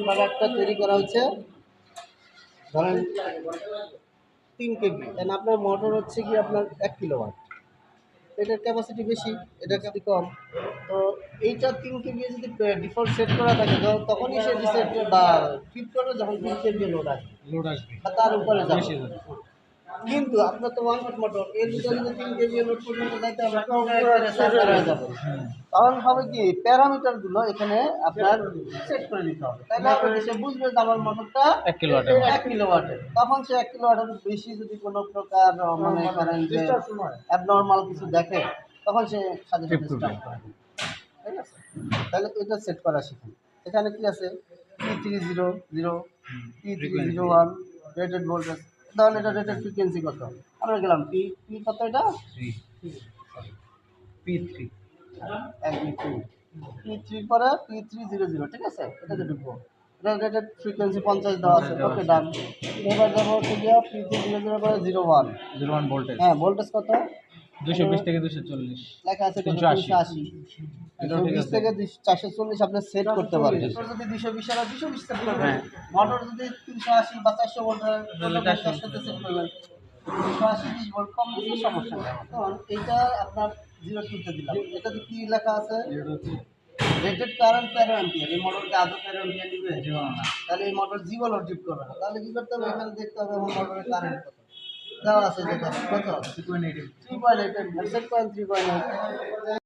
ইনভার্টারটা তৈরি করা হচ্ছে ধরেন 3 কেভি, দেন আপনার মোটর হচ্ছে কি আপনার 1 কিলোওয়াট, এটার ক্যাপাসিটি বেশি, এটার ক্যাপাসিটি কম। তো এইটা 3 কেভি যদি ডিফল্ট সেট করা থাকে তখনই সে রিসেট বা ট্রিপ করবে যখন 3 কেভি লোড আসবে বা তার উপরে যাবে। কিন্তু আপনার তো 1 ফুট মোটর, এর ভিতরে যদি 3 কেভি লোড পর্যন্ত যাইতে হবে হয়ে যাবে। তখন হবে কি প্যারামিটারগুলো এখানে আপনার সেট করে দিতে হবে, তাহলে সে বুঝবে যে আমার মোটরটা 1 কিলোওয়াটের। তখন সে 1 কিলোওয়াটের বেশি যদি কোনো প্রকার মনে করেন যে অ্যাবনর্মাল কিছু দেখে তখন সে সাথে সাথে স্টার্ট করে দেবে। ঠিক আছে, তাহলে এটা সেট করা শিখুন। এখানে কি আছে P300, P301 রেটেড ভোল্টেজ, ধরুন এটা রেটেড ফ্রিকোয়েন্সি কত, আমরা গেলাম পি পি কত, এটা P3 P3 পরে P300, ঠিক আছে, এটাতে ঢুকবো। এটা রেটেড ফ্রিকোয়েন্সি 50 দেওয়া আছে, ওকে ডান। এবার যাবো হচ্ছে গিয়ে P300 পরে 01 ভোল্টেজ। হ্যাঁ, ভোল্টেজ কত, 220 থেকে 240 লেখা আছে 380। 220 থেকে 440 আপনি সেট করতে পারবেন। যদি 220 আর 220 সেট করবেন, মোটর যদি 380 বা 400 ভোল্টের 400 সেট করবেন, 280 20 ভোল্ট কম বেশি সমস্যা নেই। তখন এইটা আপনার 0 তে দিলাম, এটাতে কি লেখা আছে, রেটেড কারেন্ট 13 অ্যাম্পিয়ার। এই মোটরকে আদৌ 13 অ্যাম্পিয়ার নিবে না, তাহলে এই মোটর জীবনও ট্রিপ করবে না। তাহলে কি করতে হবে, এখানে দেখতে হবে আমার মোটরের কারেন্ট কত দেওয়া আছে, যেটা কত 3.8 সেট করেন 3.8।